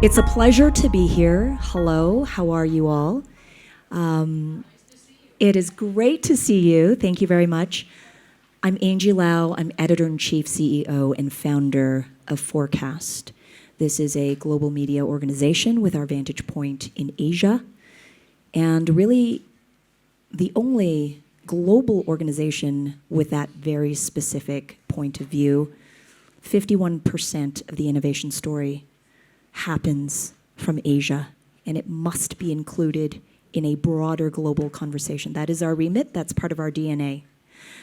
It's a pleasure to be here. Hello, how are you all? It is great to see you. Thank you very much. I'm Angie Lau. I'm editor-in-chief, CEO, and founder of Forkast. This is a global media organization with our vantage point in Asia, and really the only global organization with that very specific point of view. 51% of the innovation story happens from Asia, and it must be included in a broader global conversation. That is our remit. That's part of our DNA.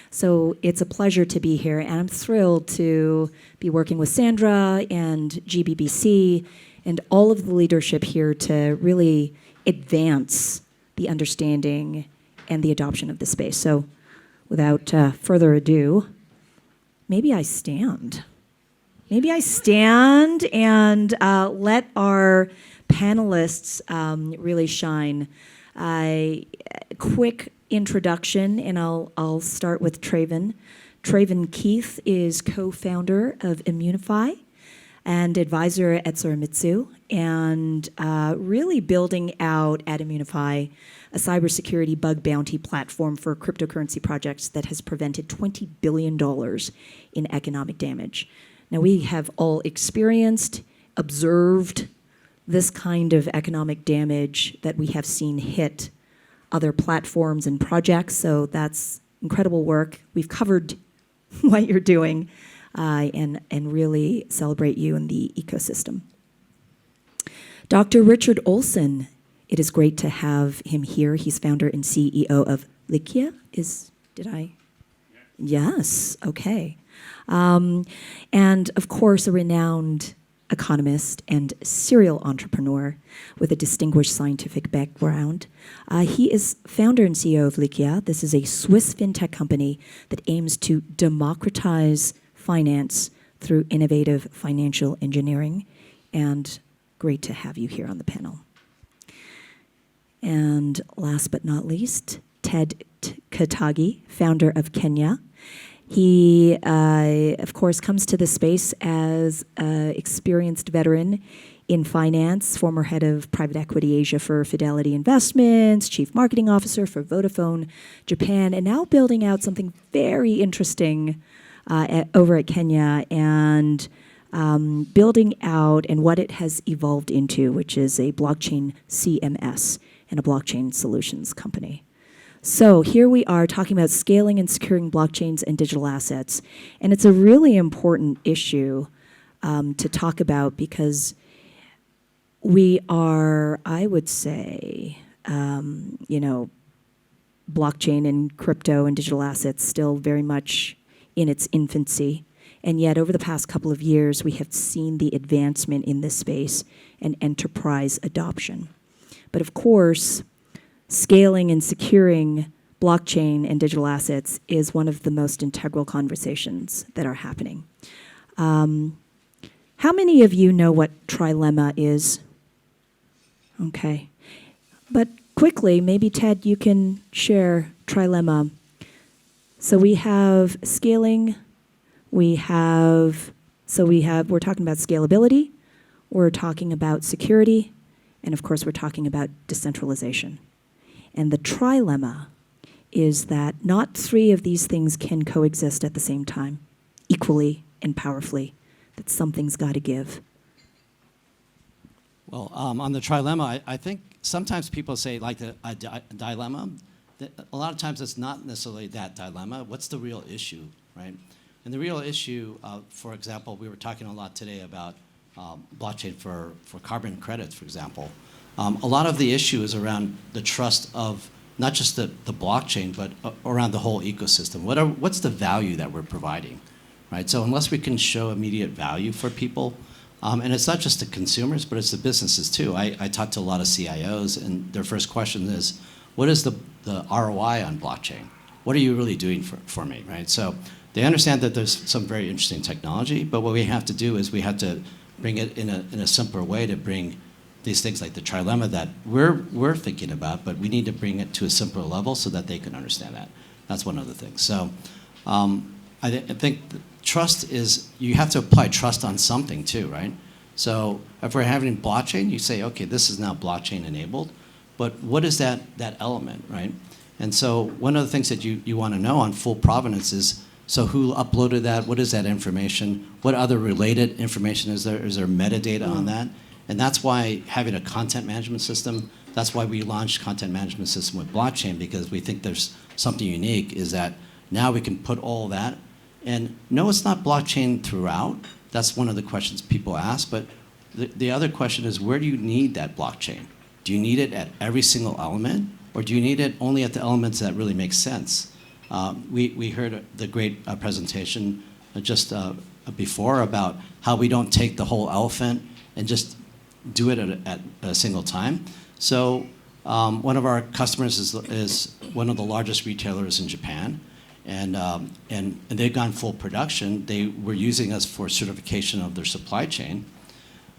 So it's a pleasure to be here, and I'm thrilled to be working with Sandra and GBBC and all of the leadership here to really advance the understanding and the adoption of the space. So without further ado, maybe I stand. Maybe I stand and let our panelists really shine. Quick introduction, and I'll start with Travin. Travin Keith is co-founder of Immunefi and advisor at Soramitsu, and really building out at Immunefi a cybersecurity bug bounty platform for cryptocurrency projects that has prevented $20 billion in economic damage. Now, we have all experienced, observed this kind of economic damage that we have seen hit other platforms and projects, so that's incredible work. We've covered what you're doing and really celebrate you and the ecosystem. Dr. Richard Olson, it is great to have him here. He's founder and CEO of Lykke. Did I? Yes, okay. And of course, a renowned economist and serial entrepreneur with a distinguished scientific background. He is founder and CEO of Lykke. This is a Swiss fintech company that aims to democratize finance through innovative financial engineering. And great to have you here on the panel. And last but not least, Ted Katagi, founder of Kenja. He, of course, comes to the space as an experienced veteran in finance, former head of private equity Asia for Fidelity Investments, chief marketing officer for Vodafone Japan, and now building out something very interesting over at Kenja and building out and what it has evolved into, which is a blockchain CMS and a blockchain solutions company. So here we are talking about scaling and securing blockchains and digital assets. And it's a really important issue to talk about because we are, I would say, blockchain and crypto and digital assets still very much in its infancy. And yet over the past couple of years, we have seen the advancement in this space and enterprise adoption. But of course, scaling and securing blockchain and digital assets is one of the most integral conversations that are happening. How many of you know what trilemma is? Okay. But quickly, maybe Ted, you can share trilemma. So we have scaling, we're talking about scalability, we're talking about security, and of course we're talking about decentralization. And the trilemma is that not three of these things can coexist at the same time, equally and powerfully, that something's got to give. Well, on the trilemma, I think sometimes people say like a dilemma. A lot of times it's not necessarily that dilemma. What's the real issue, right? And the real issue, for example, we were talking a lot today about blockchain for carbon credits, for example. A lot of the issue is around the trust of not just the blockchain, but around the whole ecosystem. What's the value that we're providing, right? So unless we can show immediate value for people, and it's not just the consumers, but it's the businesses too. I talk to a lot of CIOs, and their first question is, what is the ROI on blockchain? What are you really doing for me, right? So they understand that there's some very interesting technology, but what we have to do is we have to bring it in a simpler way to bring these things like the trilemma that we're thinking about, but we need to bring it to a simpler level so that they can understand that. That's one of the things. So I think trust is, you have to apply trust on something too, right? So if we're having blockchain, you say, okay, this is now blockchain enabled, but what is that element, right? And so one of the things that you want to know on full provenance is, so who uploaded that? What is that information? What other related information is there? Is there metadata on that? And that's why having a content management system, that's why we launched content management system with blockchain, because we think there's something unique, is that now we can put all that. And no, it's not blockchain throughout. That's one of the questions people ask. But the other question is, where do you need that blockchain? Do you need it at every single element? Or do you need it only at the elements that really make sense? We heard the great presentation just before about how we don't take the whole elephant and just do it at a single time. So one of our customers is one of the largest retailers in Japan. And they've gone full production. They were using us for certification of their supply chain.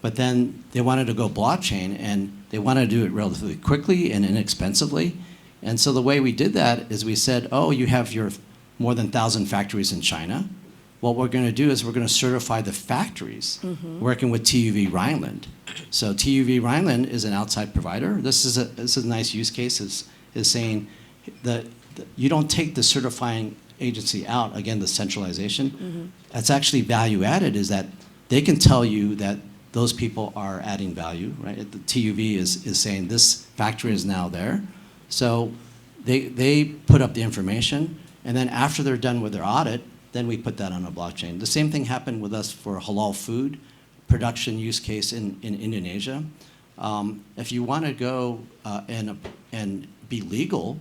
But then they wanted to go blockchain, and they wanted to do it relatively quickly and inexpensively. And so the way we did that is we said, oh, you have your more than 1,000 factories in China. What we're going to do is we're going to certify the factories, working with TUV Rhineland. So TUV Rhineland is an outside provider. This is a nice use case, is saying that you don't take the certifying agency out, again, the centralization. That's actually value added, is that they can tell you that those people are adding value, right? The TUV is saying this factory is now there. So they put up the information, and then after they're done with their audit, then we put that on a blockchain. The same thing happened with us for halal food production use case in Indonesia. If you want to go and be legal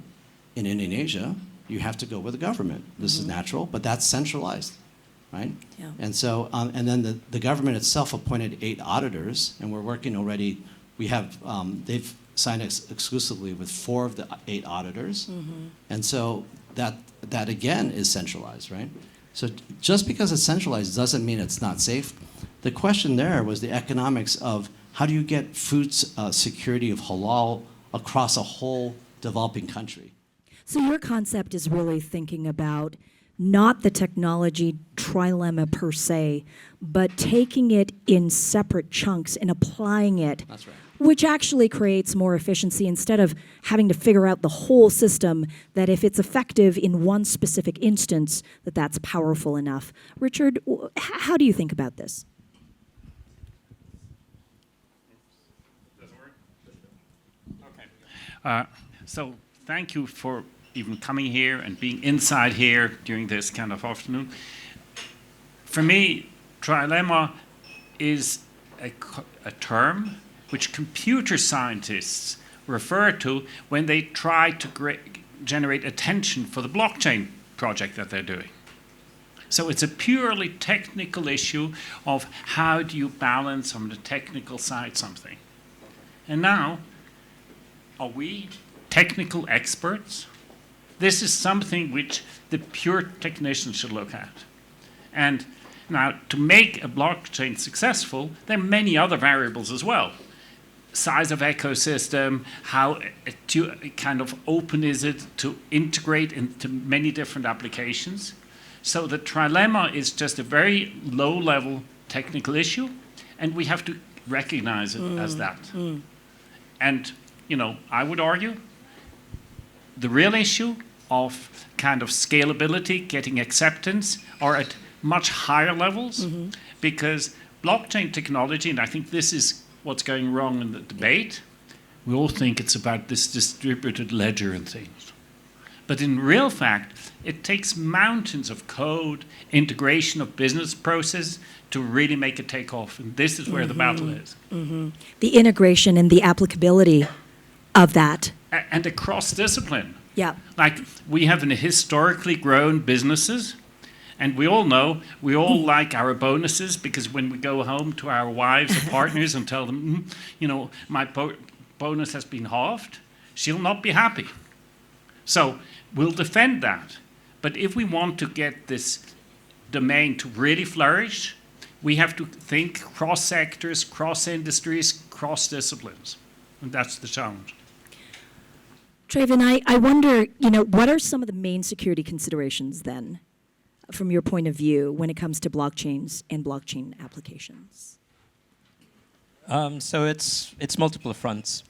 in Indonesia, you have to go with the government. This is natural, but that's centralized, right? Yeah. And so, and then the government itself appointed 8 auditors, and we're working already. We have they've signed exclusively with 4 of the 8 auditors, and so that again is centralized, right? So just because it's centralized doesn't mean it's not safe. The question there was the economics of how do you get food security of halal across a whole developing country. So your concept is really thinking about not the technology trilemma per se, but taking it in separate chunks and applying it. That's right. Which actually creates more efficiency instead of having to figure out the whole system, that if it's effective in one specific instance, that's powerful enough. Richard, how do you think about this? Does it work? Okay. So thank you for even coming here and being inside here during this kind of afternoon. For me, trilemma is a term which computer scientists refer to when they try to generate attention for the blockchain project that they're doing. So it's a purely technical issue of how do you balance on the technical side something. And now, are we technical experts? This is something which the pure technician should look at. And now, to make a blockchain successful, there are many other variables as well. Size of ecosystem, how kind of open is it to integrate into many different applications. So the trilemma is just a very low-level technical issue, and we have to recognize it as that. And, you know, I would argue the real issue of kind of scalability, getting acceptance, are at much higher levels, because blockchain technology, and I think this is what's going wrong in the debate, we all think it's about this distributed ledger and things. But in real fact, it takes mountains of code, integration of business process to really make it take off. And this is where the battle is. The integration and the applicability of that. And across discipline. Yeah. Like, we have historically grown businesses, and we all know, we all like our bonuses, because when we go home to our wives or partners and tell them, you know, my bonus has been halved, she'll not be happy. So we'll defend that. But if we want to get this domain to really flourish, we have to think cross-sectors, cross-industries, cross-disciplines. And that's the challenge. Travin, I wonder, you know, what are some of the main security considerations then, from your point of view, when it comes to blockchains and blockchain applications? So it's multiple fronts.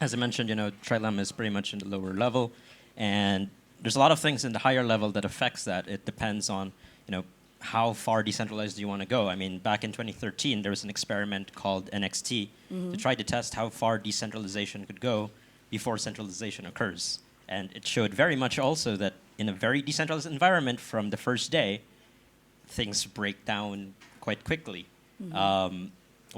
As I mentioned, Trilem is pretty much in the lower level, and there's a lot of things in the higher level that affects that. It depends on, how far decentralized do you want to go. I mean, back in 2013, there was an experiment called NXT to try to test how far decentralization could go before centralization occurs. And it showed very much also that in a very decentralized environment from the first day, things break down quite quickly. One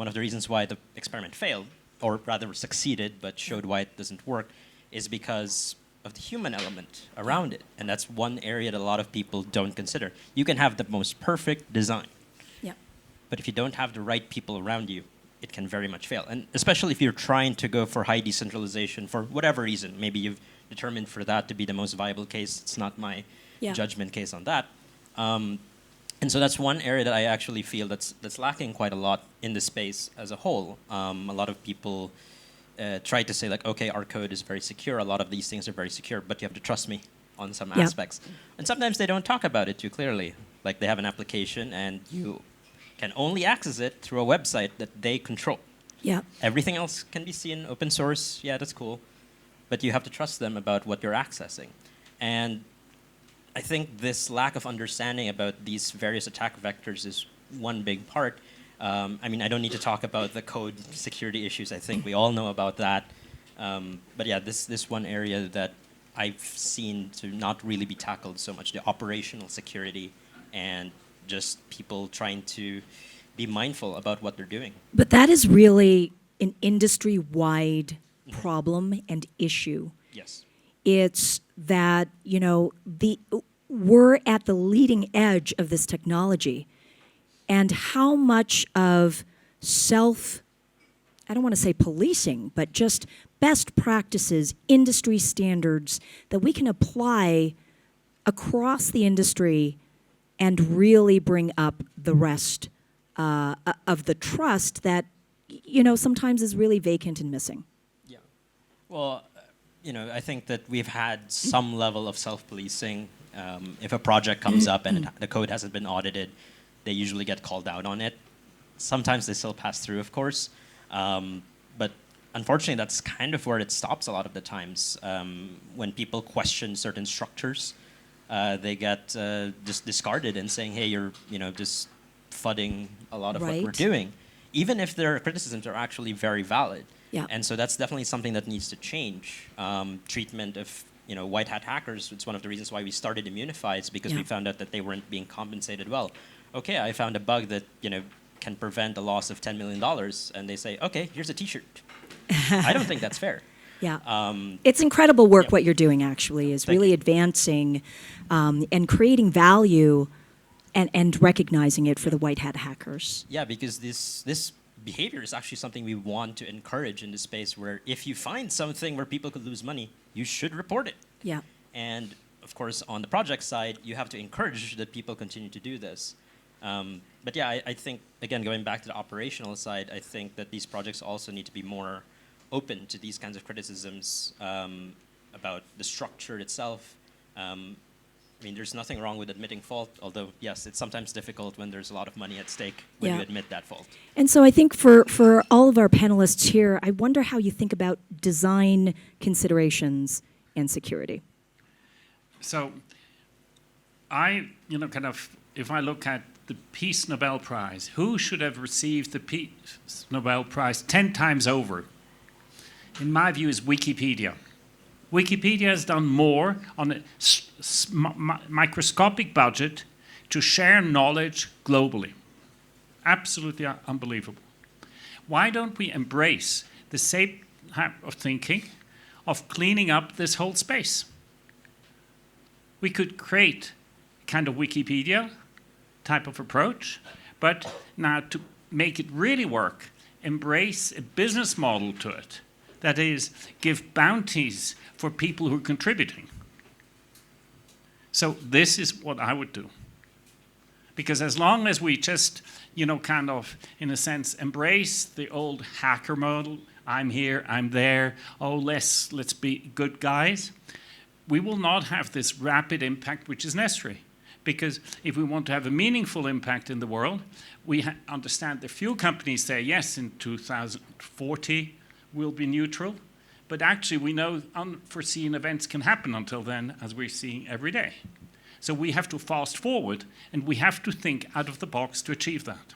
of the reasons why the experiment failed, or rather succeeded, but showed why it doesn't work, is because of the human element around it. And that's one area that a lot of people don't consider. You can have the most perfect design, but if you don't have the right people around you, it can very much fail. And especially if you're trying to go for high decentralization for whatever reason. Maybe you've determined for that to be the most viable case. It's not my judgment case on that. And so that's one area that I actually feel that's lacking quite a lot in the space as a whole. A lot of people try to say, like, okay, our code is very secure. A lot of these things are very secure, but you have to trust me on some aspects. And sometimes they don't talk about it too clearly. Like, they have an application, and you can only access it through a website that they control. Everything else can be seen open source. Yeah, that's cool. But you have to trust them about what you're accessing. And I think this lack of understanding about these various attack vectors is one big part. I mean, I don't need to talk about the code security issues. I think we all know about that. But yeah, this one area that I've seen to not really be tackled so much, the operational security and just people trying to be mindful about what they're doing. But that is really an industry-wide problem and issue. Yes. It's that, we're at the leading edge of this technology. And how much of I don't want to say policing, but just best practices, industry standards that we can apply across the industry and really bring up the rest of the trust that, sometimes is really vacant and missing. Yeah. Well, I think that we've had some level of self-policing. If a project comes up and the code hasn't been audited, they usually get called out on it. Sometimes they still pass through, of course. But unfortunately, that's kind of where it stops a lot of the times. When people question certain structures, they get just discarded and saying, hey, you're just fudding a lot of what we're doing. Even if their criticisms are actually very valid. And so that's definitely something that needs to change. Treatment of white hat hackers, it's one of the reasons why we started Immunefi. It's because we found out that they weren't being compensated well. Okay, I found a bug that can prevent the loss of $10 million, and they say, okay, here's a T-shirt. I don't think that's fair. It's incredible work what you're doing, actually, is really advancing and creating value and recognizing it for the white hat hackers. Yeah, because this behavior is actually something we want to encourage in the space where if you find something where people could lose money, you should report it. And of course, on the project side, you have to encourage that people continue to do this. But yeah, I think, again, going back to the operational side, I think that these projects also need to be more open to these kinds of criticisms about the structure itself. I mean, there's nothing wrong with admitting fault, although, yes, it's sometimes difficult when there's a lot of money at stake when you admit that fault. And so I think for all of our panelists here, I wonder how you think about design considerations and security. So if I look at the Peace Nobel Prize, who should have received the Peace Nobel Prize 10 times over? In my view, is Wikipedia. Wikipedia has done more on a microscopic budget to share knowledge globally. Absolutely unbelievable. Why don't we embrace the same type of thinking of cleaning up this whole space? We could create kind of Wikipedia type of approach, but now to make it really work, embrace a business model to it. That is, give bounties for people who are contributing. So this is what I would do. Because as long as we just, kind of, in a sense, embrace the old hacker model, I'm here, I'm there, oh, let's be good guys, we will not have this rapid impact which is necessary. Because if we want to have a meaningful impact in the world, we understand the few companies say, yes, in 2040 we'll be neutral. But actually, we know unforeseen events can happen until then, as we're seeing every day. So we have to fast forward, and we have to think out of the box to achieve that.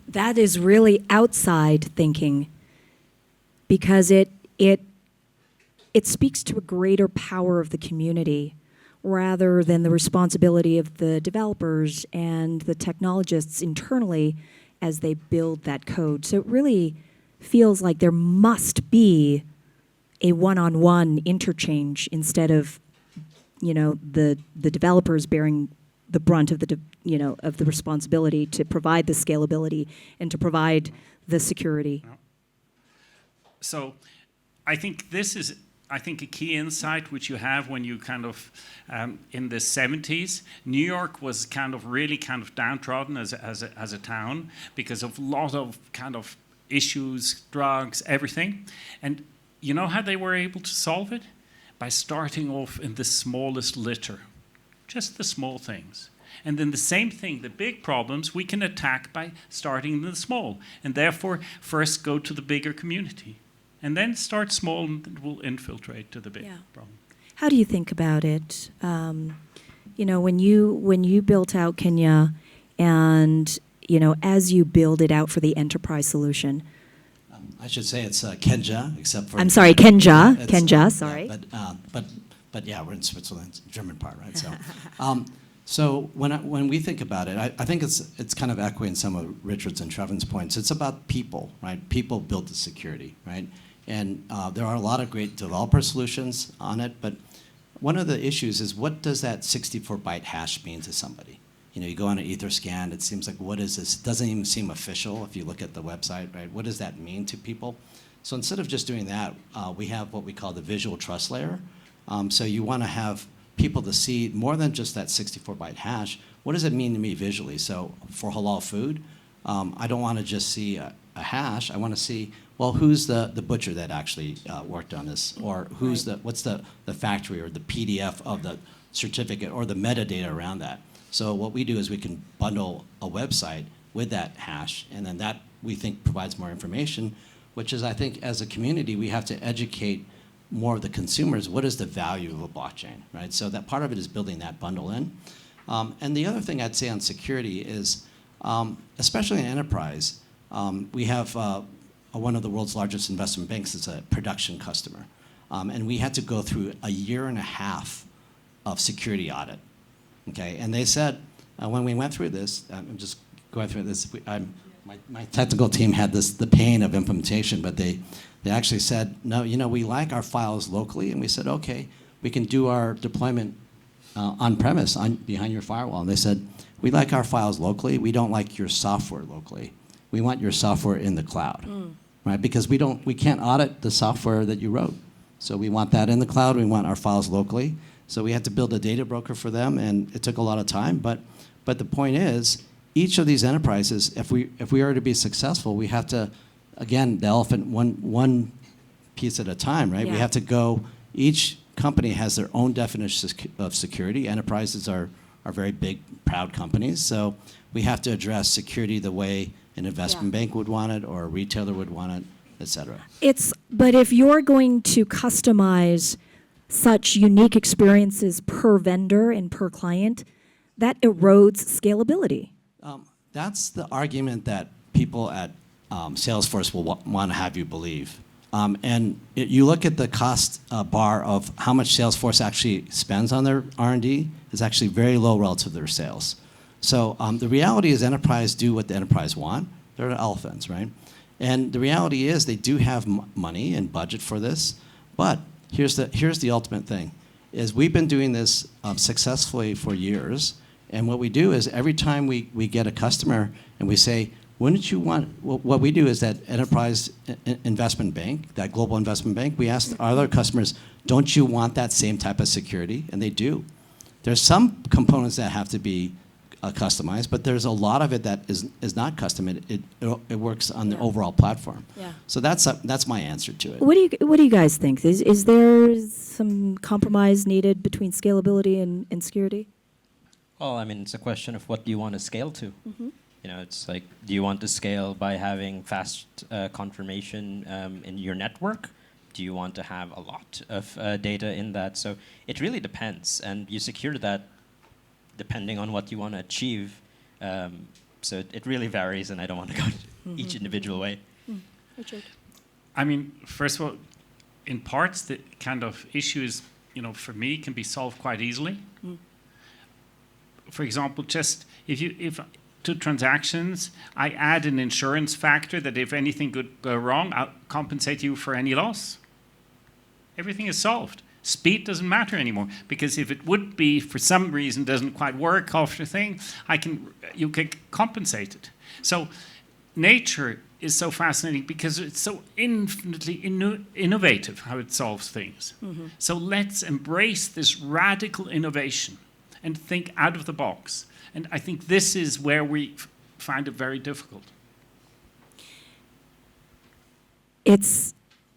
That is really outside thinking, because it speaks to a greater power of the community rather than the responsibility of the developers and the technologists internally as they build that code. So it really feels like there must be a one-on-one interchange instead of, the developers bearing the brunt of of the responsibility to provide the scalability and to provide the security. So I think this is, a key insight which you have when you kind of, in the 70s, New York was really downtrodden as a town because of a lot of kind of issues, drugs, everything. And you know how they were able to solve it? By starting off in the smallest litter, just the small things. And then the same thing, the big problems, we can attack by starting in the small. And therefore, first go to the bigger community. And then start small and it will infiltrate to the big problem. How do you think about it? When you built out Kenja and, as you build it out for the enterprise solution. I should say it's Kenja, except for... I'm sorry, Kenja. It's, Kenja, sorry. But yeah, we're in Switzerland, German part, right? So, so when we think about it, I think it's kind of echoing some of Richard's and Travin's points. It's about people, right? People build the security, right? And there are a lot of great developer solutions on it, but one of the issues is, what does that 64-byte hash mean to somebody? You go on an Etherscan, it seems like, what is this? It doesn't even seem official if you look at the website, right? What does that mean to people? So instead of just doing that, we have what we call the visual trust layer. So you want to have people to see more than just that 64-byte hash. What does it mean to me visually? So for halal food, I don't want to just see a hash. I want to see, well, who's the butcher that actually worked on this? Or what's the factory or the PDF of the certificate or the metadata around that? So what we do is we can bundle a website with that hash, and then that, we think, provides more information, which is, I think, as a community, we have to educate more of the consumers. What is the value of a blockchain, right? So that part of it is building that bundle in. And the other thing I'd say on security is, especially in enterprise, we have one of the world's largest investment banks is a production customer. And we had to go through a 1.5 years of security audit. Okay, and they said, when we went through this, I'm just going through this, my technical team had the pain of implementation, but they actually said, no, we like our files locally, and we said, okay, we can do our deployment on-premise, behind your firewall. And they said, we like our files locally, we don't like your software locally. We want your software in the cloud, right? Because we can't audit the software that you wrote. So we want that in the cloud, we want our files locally. So we had to build a data broker for them, and it took a lot of time. But the point is, each of these enterprises, if we are to be successful, we have to, again, the elephant one piece at a time, right? Yeah. We have to go. Each company has their own definition of security. Enterprises are very big, proud companies. So we have to address security the way an investment bank would want it, or a retailer would want it, et cetera. But if you're going to customize such unique experiences per vendor and per client, that erodes scalability. That's the argument that people at Salesforce will want to have you believe. And you look at the cost bar of how much Salesforce actually spends on their R&D is actually very low relative to their sales. So the reality is enterprise do what the enterprise want. They're the elephants, right? And the reality is they do have money and budget for this, but here's the ultimate thing, is we've been doing this successfully for years, and what we do is every time we get a customer and we say, wouldn't you want, what we do is that enterprise investment bank, that global investment bank, we ask our other customers, don't you want that same type of security? And they do. There's some components that have to be customized, but there's a lot of it that is not custom. It works on the Yeah. overall platform. Yeah. So that's my answer to it. What do you guys think? Is there some compromise needed between scalability and security? Well, I mean, it's a question of what do you want to scale to? You know, it's like, do you want to scale by having fast confirmation in your network? Do you want to have a lot of data in that? So it really depends, and you secure that depending on what you want to achieve. So it really varies, and I don't want to go to each individual way. Richard? I mean, first of all, in parts, the kind of issues, for me, can be solved quite easily. For example, just if to transactions, I add an insurance factor that if anything could go wrong, I'll compensate you for any loss. Everything is solved. Speed doesn't matter anymore, because if it would be, for some reason, doesn't quite work after a thing, you can compensate it. So nature is so fascinating because it's so infinitely innovative how it solves things. So let's embrace this radical innovation and think out of the box. And I think this is where we find it very difficult. It's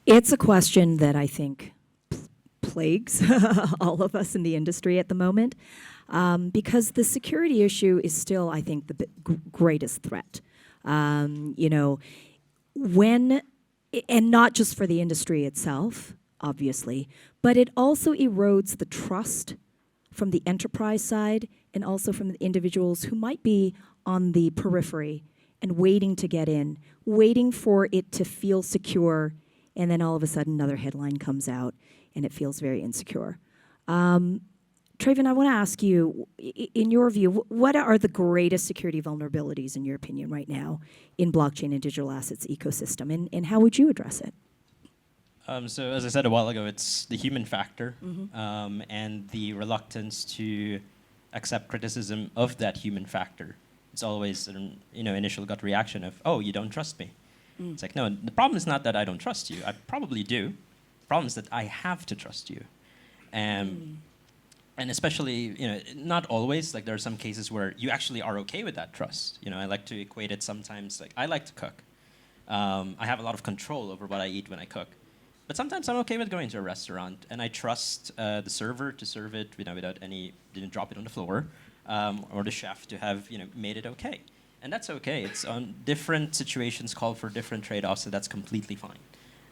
a question that I think plagues all of us in the industry at the moment, because the security issue is still, I think, the greatest threat. And not just for the industry itself, obviously, but it also erodes the trust from the enterprise side and also from the individuals who might be on the periphery and waiting to get in, waiting for it to feel secure, and then all of a sudden another headline comes out and it feels very insecure. Travin, I want to ask you, in your view, what are the greatest security vulnerabilities, in your opinion, right now in blockchain and digital assets ecosystem, and how would you address it? So as I said a while ago, it's the human factor and the reluctance to accept criticism of that human factor. It's always an initial gut reaction of, oh, you don't trust me. It's like, no, the problem is not that I don't trust you. I probably do. The problem is that I have to trust you. And especially, not always. Like, there are some cases where you actually are okay with that trust. I like to equate it sometimes. Like, I like to cook. I have a lot of control over what I eat when I cook. But sometimes I'm okay with going to a restaurant, and I trust the server to serve it, without didn't drop it on the floor, or the chef to have, made it okay. And that's okay. It's on different situations call for different trade-offs, so that's completely fine.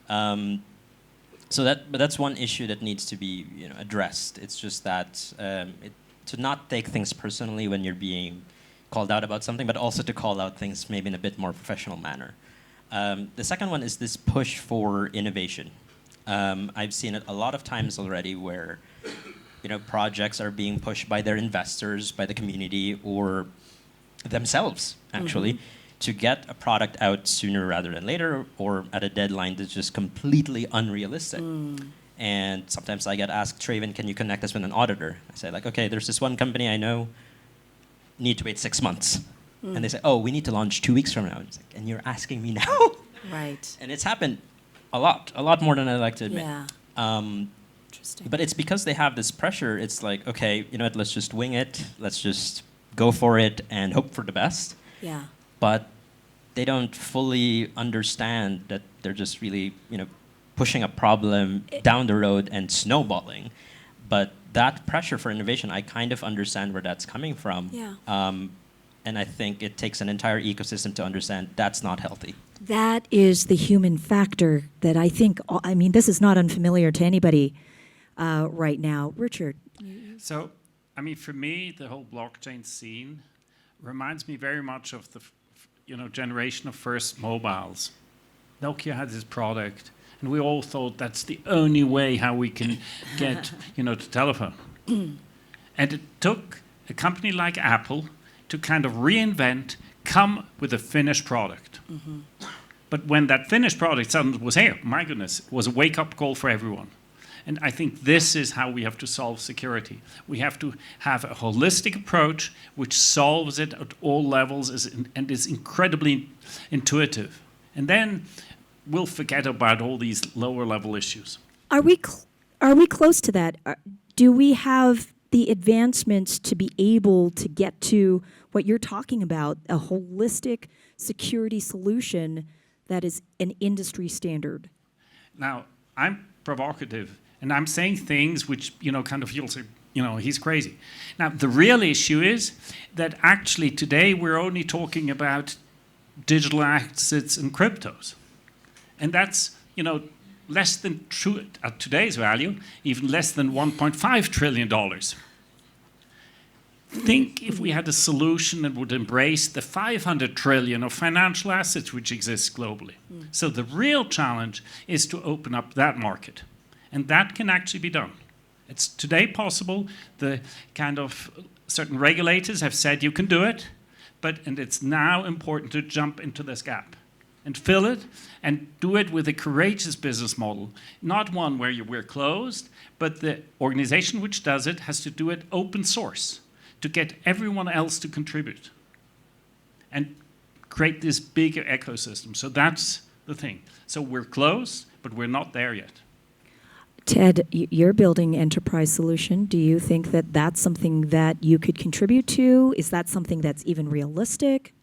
But that's one issue that needs to be, addressed. It's just that to not take things personally when you're being called out about something, but also to call out things maybe in a bit more professional manner. The second one is this push for innovation. I've seen it a lot of times already where, projects are being pushed by their investors, by the community, or themselves, actually, to get a product out sooner rather than later, or at a deadline that's just completely unrealistic. And sometimes I get asked, Travin, can you connect us with an auditor? I say, okay, there's this one company I know, need to wait 6 months. And they say, oh, we need to launch 2 weeks from now. It's like, and you're asking me now? Right. And it's happened a lot more than I like to admit. Yeah. Interesting. But it's because they have this pressure. It's like, okay, let's just wing it. Let's just go for it and hope for the best. Yeah. But they don't fully understand that they're just really, pushing a problem down the road and snowballing. But that pressure for innovation, I kind of understand where that's coming from. Yeah. And I think it takes an entire ecosystem to understand that's not healthy. That is the human factor that I think, this is not unfamiliar to anybody right now. Richard? So, for me, the whole blockchain scene reminds me very much of the generation of first mobiles. Nokia had this product, and we all thought that's the only way how we can get the telephone. And it took a company like Apple to kind of reinvent, come with a finished product. But when that finished product suddenly was here, my goodness, it was a wake-up call for everyone. And I think this is how we have to solve security. We have to have a holistic approach which solves it at all levels and is incredibly intuitive. And then we'll forget about all these lower level issues. Are we close to that? Do we have the advancements to be able to get to what you're talking about, a holistic security solution that is an industry standard? Now, I'm provocative, and I'm saying things which, kind of you'll say, he's crazy. Now, the real issue is that actually today we're only talking about digital assets and cryptos. And that's, less than true at today's value, even less than $1.5 trillion. Think if we had a solution that would embrace the 500 trillion of financial assets which exist globally. So the real challenge is to open up that market. And that can actually be done. It's today possible. The kind of certain regulators have said you can do it, and it's now important to jump into this gap and fill it and do it with a courageous business model, not one where we're closed, but the organization which does it has to do it open source to get everyone else to contribute and create this bigger ecosystem. So that's the thing. So we're close, but we're not there yet. Ted, you're building enterprise solution. Do you think that that's something that you could contribute to? Is that something that's even realistic?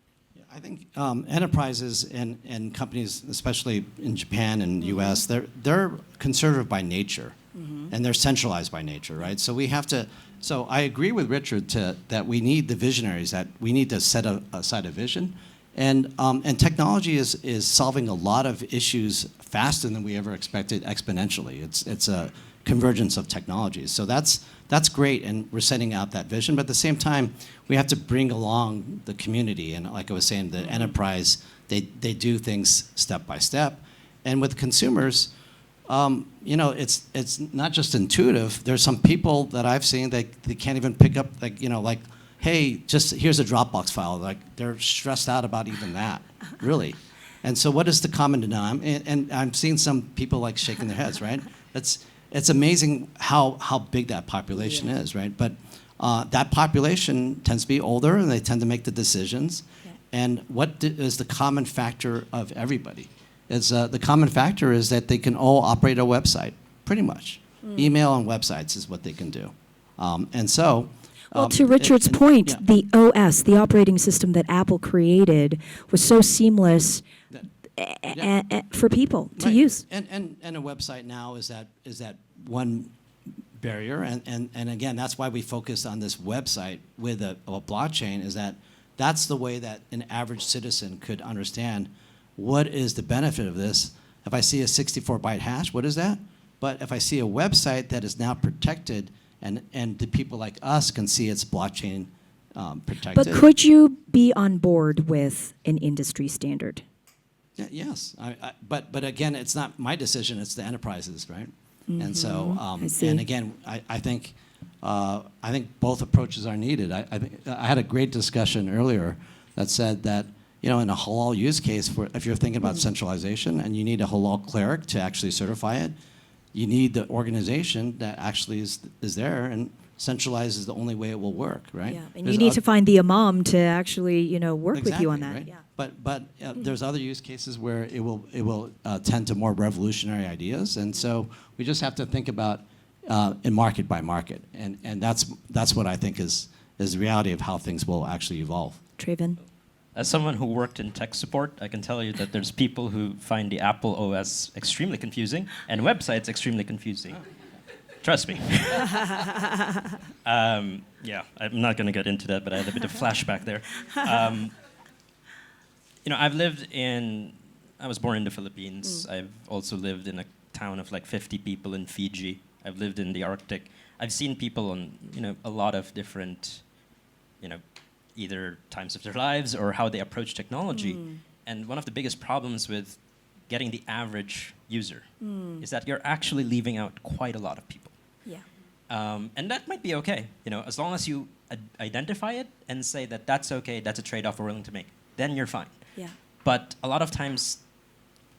I think enterprises and companies, especially in Japan and US, they're conservative by nature, and they're centralized by nature, right? So we have to. So I agree with Richard that we need the visionaries, that we need to set aside a vision, and technology is solving a lot of issues faster than we ever expected, exponentially. It's a convergence of technologies. So that's great, and we're setting out that vision. But at the same time, we have to bring along the community, and like I was saying, the enterprise, they do things step by step. And with consumers, it's not just intuitive. There's some people that I've seen that they can't even pick up, like, hey, just here's a Dropbox file. Like, they're stressed out about even that, really. And so what is the common denominator? And I'm seeing some people like shaking their heads, right? It's amazing how big that population is, right? But that population tends to be older, and they tend to make the decisions. Yeah. And what is the common factor of everybody? The common factor is that they can all operate a website, pretty much. Email and websites is what they can do. And so... Well, to Richard's point, the OS, the operating system that Apple created, was so seamless for people to use. And a website now is that one barrier. And again, that's why we focused on this website with a blockchain, is that's the way that an average citizen could understand what is the benefit of this. If I see a 64-byte hash, what is that? But if I see a website that is now protected, and the people like us can see it's blockchain protected. But could you be on board with an industry standard? Yeah, yes, but again, it's not my decision; it's the enterprises, right? And so, and again, I think both approaches are needed. I had a great discussion earlier that said that in a halal use case, if you're thinking about centralization and you need a halal cleric to actually certify it, you need the organization that actually is there, and centralized is the only way it will work, right? Yeah, and you need to find the imam to actually, work with you on that. Right? Yeah. But there's other use cases where it will tend to more revolutionary ideas, and so we just have to think about in market by market, and that's what I think is the reality of how things will actually evolve. Travin? As someone who worked in tech support, I can tell you that there's people who find the Apple OS extremely confusing and websites extremely confusing. Trust me. Yeah, I'm not going to get into that, but I had a bit of flashback there. I was born in the Philippines. I've also lived in a town of like 50 people in Fiji. I've lived in the Arctic. I've seen people on, a lot of different, either times of their lives or how they approach technology. And one of the biggest problems with getting the average user is that you're actually leaving out quite a lot of people. Yeah. And that might be okay, as long as you identify it and say that that's okay, that's a trade-off we're willing to make, then you're fine. Yeah. But a lot of times,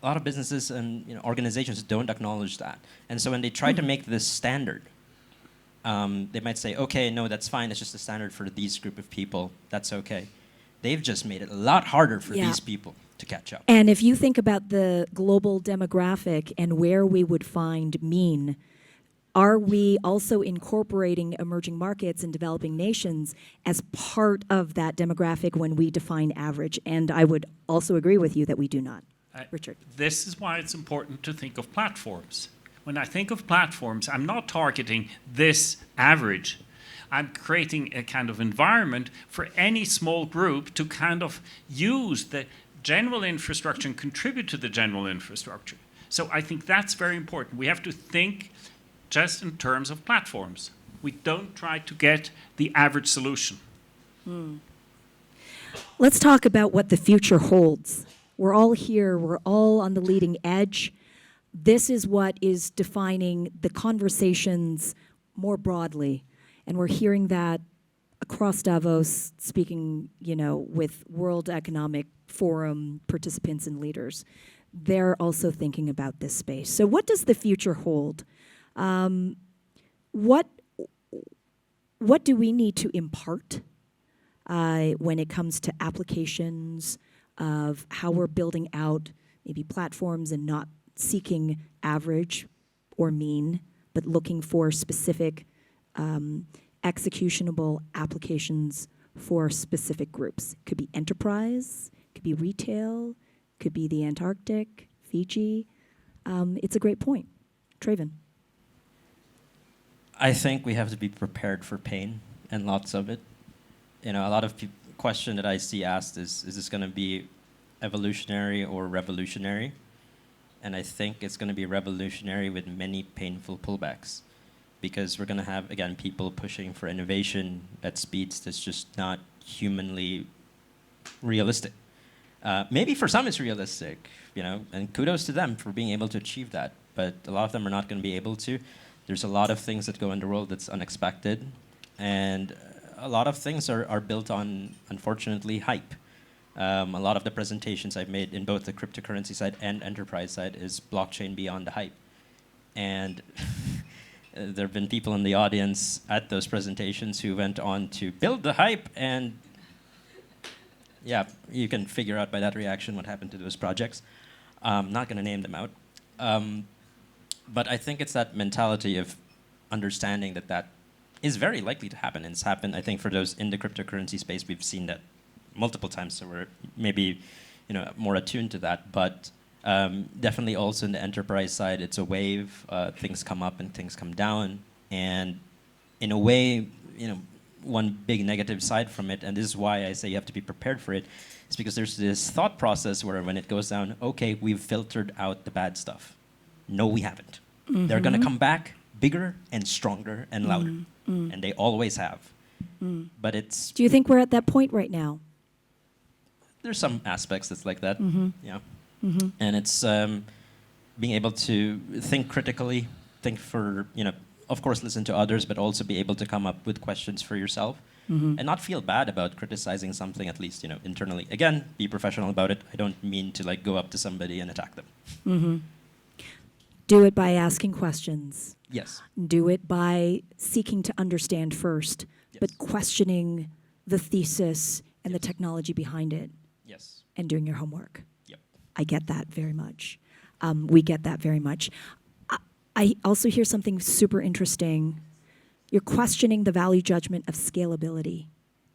a lot of businesses and organizations don't acknowledge that. And so when they try to make this standard, they might say, okay, no, that's fine. It's just a standard for these group of people. That's okay. They've just made it a lot harder for these people to catch up. And if you think about the global demographic and where we would find mean, are we also incorporating emerging markets and developing nations as part of that demographic when we define average? And I would also agree with you that we do not. Richard. This is why it's important to think of platforms. When I think of platforms, I'm not targeting this average. I'm creating a kind of environment for any small group to kind of use the general infrastructure and contribute to the general infrastructure. So I think that's very important. We have to think just in terms of platforms. We don't try to get the average solution. Let's talk about what the future holds. We're all here. We're all on the leading edge. This is what is defining the conversations more broadly. And we're hearing that across Davos, speaking, with World Economic Forum participants and leaders. They're also thinking about this space. So what does the future hold? What do we need to impart when it comes to applications of how we're building out maybe platforms and not seeking average or mean, but looking for specific executionable applications for specific groups? Could be enterprise, could be retail, could be the Antarctic, Fiji. It's a great point. Travin. I think we have to be prepared for pain, and lots of it. A lot of question that I see asked is this going to be evolutionary or revolutionary? And I think it's going to be revolutionary with many painful pullbacks, because we're going to have, again, people pushing for innovation at speeds that's just not humanly realistic. Maybe for some it's realistic, and kudos to them for being able to achieve that. But a lot of them are not going to be able to. There's a lot of things that go in the world that's unexpected, and a lot of things are built on, unfortunately, hype. A lot of the presentations I've made in both the cryptocurrency side and enterprise side is blockchain beyond the hype. And there have been people in the audience at those presentations who went on to build the hype, and yeah, you can figure out by that reaction what happened to those projects. I'm not going to name them out. But I think it's that mentality of understanding that is very likely to happen. And it's happened, I think, for those in the cryptocurrency space, we've seen that multiple times, so we're maybe more attuned to that. But definitely also in the enterprise side, it's a wave. Things come up and things come down. And in a way, one big negative side from it, and this is why I say you have to be prepared for it, is because there's this thought process where when it goes down, okay, we've filtered out the bad stuff. No, we haven't. Mm-hmm. They're going to come back bigger and stronger and louder. Mm-hmm. And they always have. Mm. But it's... Do you think we're at that point right now? There's some aspects that's like that. Mm-hmm. Yeah. Mm-hmm. And it's being able to think critically, think for, of course, listen to others, but also be able to come up with questions for yourself. Mm-hmm. And not feel bad about criticizing something, at least, internally. Again, be professional about it. I don't mean to go up to somebody and attack them. Mm-hmm. Do it by asking questions. Yes. Do it by seeking to understand first, yes, but questioning the thesis and the technology behind it. Yes. And doing your homework. Yep. I get that very much. We get that very much. I also hear something super interesting. You're questioning the value judgment of scalability.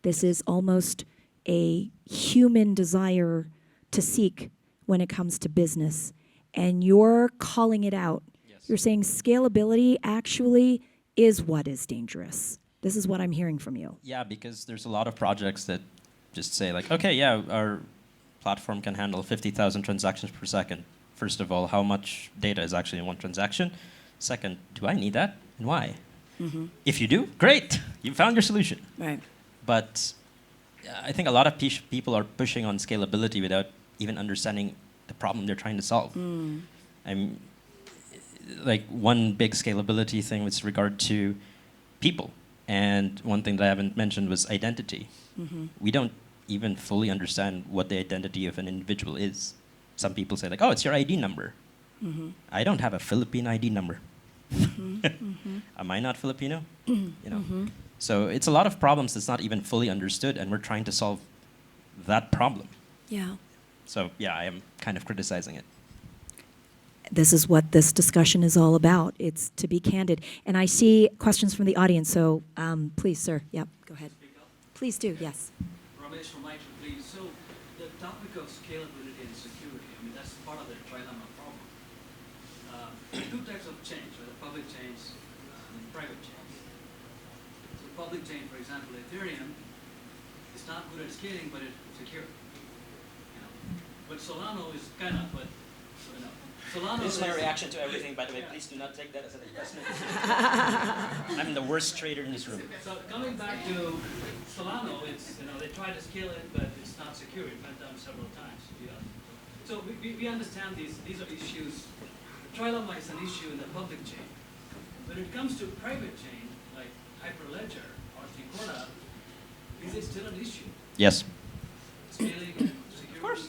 This is almost a human desire to seek when it comes to business. And you're calling it out. Yes. You're saying scalability actually is what is dangerous. This is what I'm hearing from you. Yeah, because there's a lot of projects that just say okay, yeah, our platform can handle 50,000 transactions per second. First of all, how much data is actually in one transaction? Second, do I need that, and why? Mm-hmm. If you do, great, you found your solution. Right. But I think a lot of people are pushing on scalability without even understanding the problem they're trying to solve. Mm. One big scalability thing with regard to people, and one thing that I haven't mentioned was identity. Mm-hmm. We don't even fully understand what the identity of an individual is. Some people say oh, it's your ID number. Mm-hmm. I don't have a Philippine ID number. Mm-hmm. Mm-hmm. Am I not Filipino? Mm-hmm. So it's a lot of problems that's not even fully understood, and we're trying to solve that problem. Yeah. So yeah, I am kind of criticizing it. This is what this discussion is all about. It's to be candid. And I see questions from the audience, so please, sir. Yep, go ahead. Please do, yes. Ramesh from Mitra, please. So the topic of scalability and security, I mean, that's part of the trilemma problem. There are two types of change, right? The public change and private change. So public change, for example, Ethereum is not good at scaling, but it's secure. You know? But Solana is kind of, but you know. Solana This is my is- reaction to everything, by the way. Please do not take that as an investment. I'm the worst trader in this room. So coming back to Solano, it's, you know, they try to scale it, but it's not secure. It went down several times. Yeah. So we understand these are issues. Trilemma is an issue in the public chain. When it comes to private chain, like Hyperledger or Tricona, is it still an issue? Yes. Scaling and security? Of course.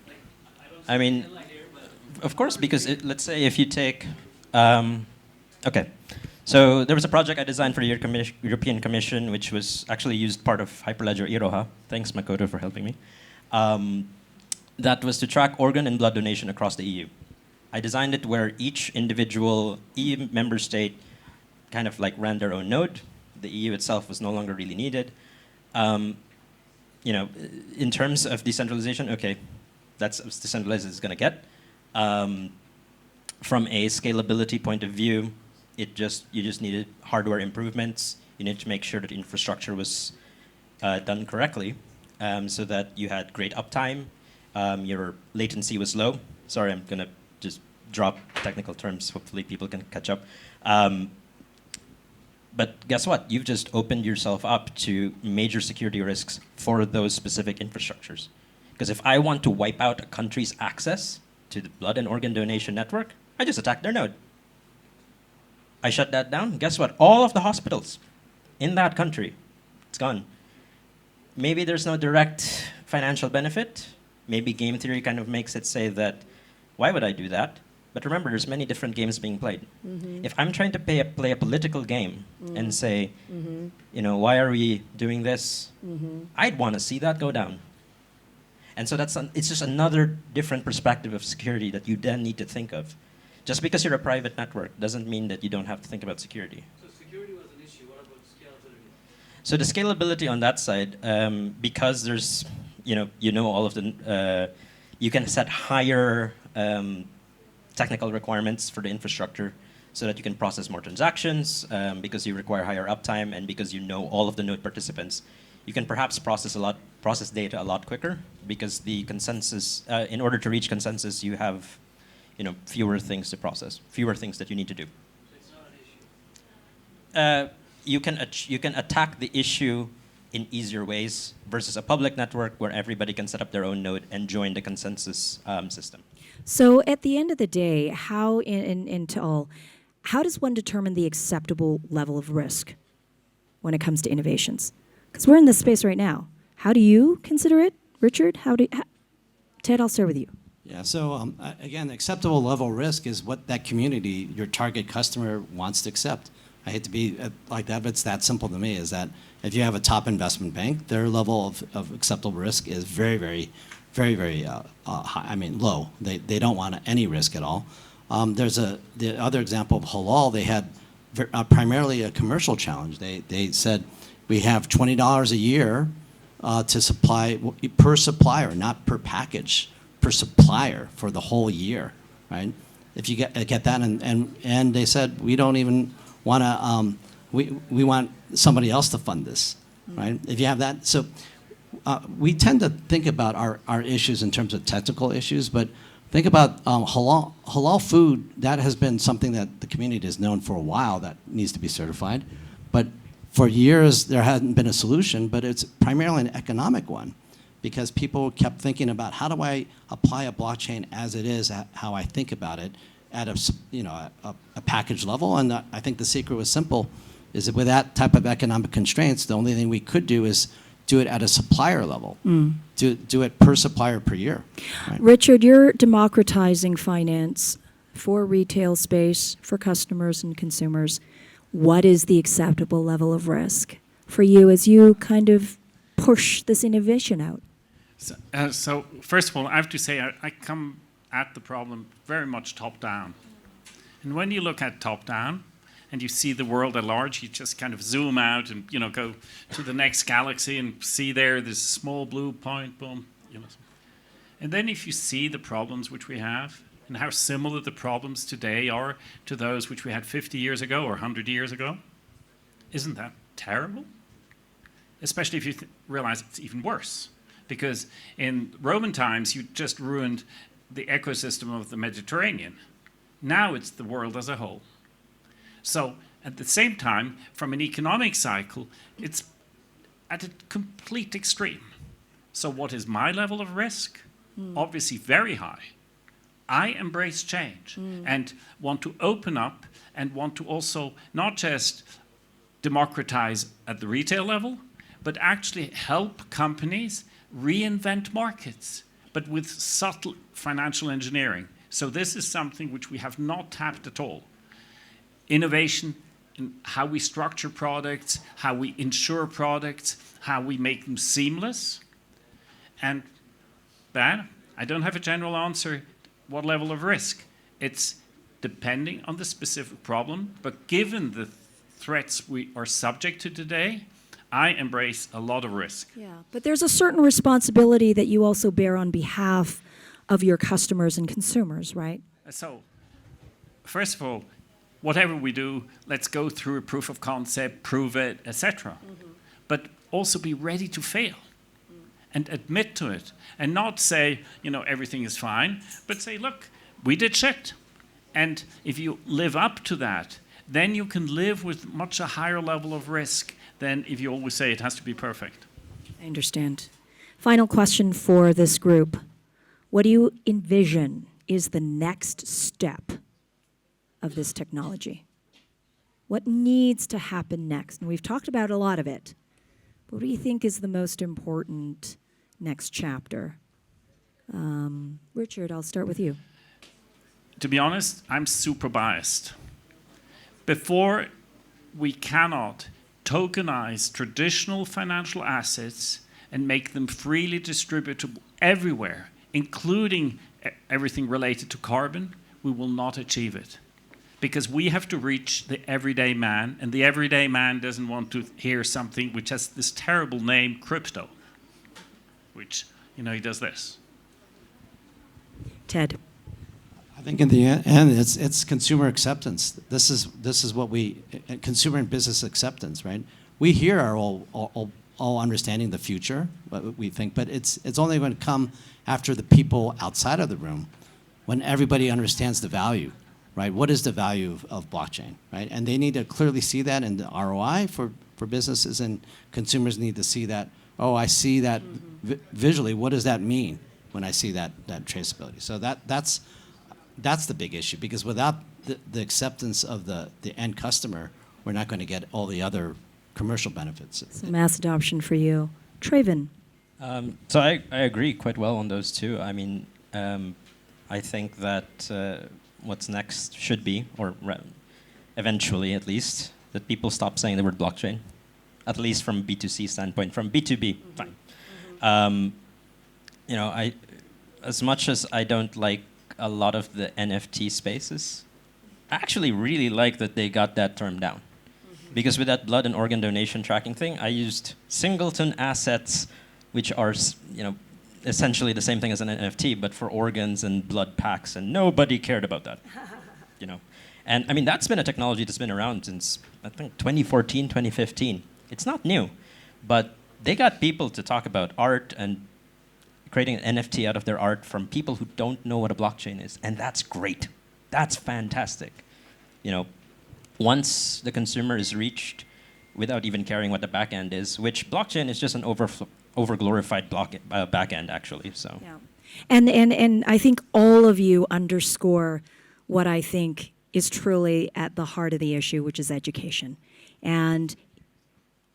Like, I don't I mean, see the headline here, but Of course, because let's say if you take, okay, so there was a project I designed for the European Commission, which was actually used part of Hyperledger Iroha. Thanks, Makoto, for helping me. That was to track organ and blood donation across the EU. I designed it where each individual EU member state kind of like ran their own node. The EU itself was no longer really needed. You know, in terms of decentralization, okay, that's as decentralized as it's going to get. From a scalability point of view, you just needed hardware improvements. You need to make sure that the infrastructure was done correctly, so that you had great uptime. Your latency was low. Sorry, I'm gonna just drop technical terms. Hopefully, people can catch up. But guess what? You've just opened yourself up to major security risks for those specific infrastructures. Because if I want to wipe out a country's access to the blood and organ donation network, I just attack their node. I shut that down. Guess what? All of the hospitals in that country, it's gone. Maybe there's no direct financial benefit. Maybe game theory kind of makes it say that, why would I do that? But remember, there's many different games being played. Mm-hmm. If I'm trying to play a political game and say, you know, why are we doing this? I'd want to see that go down. And so it's just another different perspective of security that you then need to think of. Just because you're a private network doesn't mean that you don't have to think about security. so security was an issue. What about scalability? So the scalability on that side, because there's, you know all of the, you can set higher technical requirements for the infrastructure so that you can process more transactions because you require higher uptime and because you know all of the node participants. You can perhaps process data a lot quicker because the consensus, in order to reach consensus, you have, you know, fewer things to process, fewer things that you need to do. So it's not an issue. You can attack the issue in easier ways versus a public network where everybody can set up their own node and join the consensus system. So at the end of the day, how does one determine the acceptable level of risk when it comes to innovations? Because we're in this space right now. How do you consider it, Richard? Ted, I'll start with you. Yeah, so again, acceptable level of risk is what that community, your target customer, wants to accept. I hate to be like that, but it's that simple to me, is that if you have a top investment bank, their level of acceptable risk is very, very, very, very high, I mean, low. They don't want any risk at all. There's the other example of halal, they had primarily a commercial challenge. They said, we have $20 a year to supply, per supplier, not per package, per supplier for the whole year, right? If you get that, and they said, we don't even want to, we want somebody else to fund this, right? If you have that, so we tend to think about our issues in terms of technical issues, but think about halal food. That has been something that the community has known for a while that needs to be certified, but for years there hasn't been a solution. But it's primarily an economic one, because people kept thinking about how do I apply a blockchain as it is, how I think about it at a package level. And I think the secret was simple, is that with that type of economic constraints, the only thing we could do is do it at a supplier level, do it per supplier per year. Right? Richard, you're democratizing finance for retail space, for customers and consumers. What is the acceptable level of risk for you as you kind of push this innovation out? So first of all, I have to say I come at the problem very much top-down. And when you look at top-down and you see the world at large, you just kind of zoom out and go to the next galaxy and see there's a small blue point, boom. And then if you see the problems which we have and how similar the problems today are to those which we had 50 years ago or 100 years ago, isn't that terrible? Especially if you realize it's even worse. Because in Roman times, you just ruined the ecosystem of the Mediterranean. Now it's the world as a whole. So at the same time, from an economic cycle, it's at a complete extreme. So what is my level of risk? Obviously very high. I embrace change and want to open up and want to also not just democratize at the retail level, but actually help companies reinvent markets, but with subtle financial engineering. So this is something which we have not tapped at all. Innovation in how we structure products, how we insure products, how we make them seamless. And that, I don't have a general answer what level of risk. It's depending on the specific problem, but given the threats we are subject to today, I embrace a lot of risk. Yeah, but there's a certain responsibility that you also bear on behalf of your customers and consumers, right? So, first of all, whatever we do, let's go through a proof of concept, prove it, etc. But also be ready to fail and admit to it and not say, everything is fine, but say, look, we did shit. And if you live up to that, then you can live with much a higher level of risk than if you always say it has to be perfect. I understand. Final question for this group. What do you envision is the next step of this technology? What needs to happen next? And we've talked about a lot of it. But what do you think is the most important next chapter? Richard, I'll start with you. To be honest, I'm super biased. Before we cannot tokenize traditional financial assets and make them freely distributable everywhere, including everything related to carbon, we will not achieve it. Because we have to reach the everyday man, and the everyday man doesn't want to hear something which has this terrible name, crypto, which, he does this. Ted. I think in the end, it's consumer acceptance. This is what consumer and business acceptance, right? We here are all understanding the future, what we think, but it's only going to come after the people outside of the room, when everybody understands the value, right? What is the value of blockchain, right? And they need to clearly see that in the ROI for businesses, and consumers need to see that. Oh, I see that visually. What does that mean when I see that traceability? So that's the big issue, because without the acceptance of the end customer, we're not going to get all the other commercial benefits. So mass adoption for you. Travin. So I agree quite well on those two. I mean, I think that what's next should be, or eventually at least, that people stop saying the word blockchain, at least from B2C standpoint. From B2B, fine. As much as I don't like a lot of the NFT spaces, I actually really like that they got that term down. Because with that blood and organ donation tracking thing, I used singleton assets, which are, essentially the same thing as an NFT, but for organs and blood packs, and nobody cared about that. And I mean, that's been a technology that's been around since, I think, 2014, 2015. It's not new, but they got people to talk about art and creating an NFT out of their art from people who don't know what a blockchain is, and that's great. That's fantastic. Once the consumer is reached without even caring what the back end is, which blockchain is just an over-glorified back end, actually. So. Yeah. And I think all of you underscore what I think is truly at the heart of the issue, which is education. And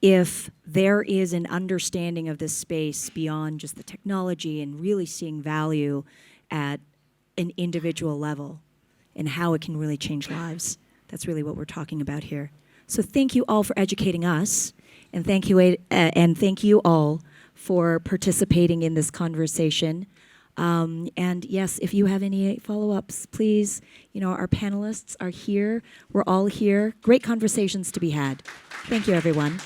if there is an understanding of this space beyond just the technology and really seeing value at an individual level and how it can really change lives, that's really what we're talking about here. So thank you all for educating us, and thank you all for participating in this conversation. And yes, if you have any follow-ups, please, our panelists are here. We're all here. Great conversations to be had. Thank you, everyone.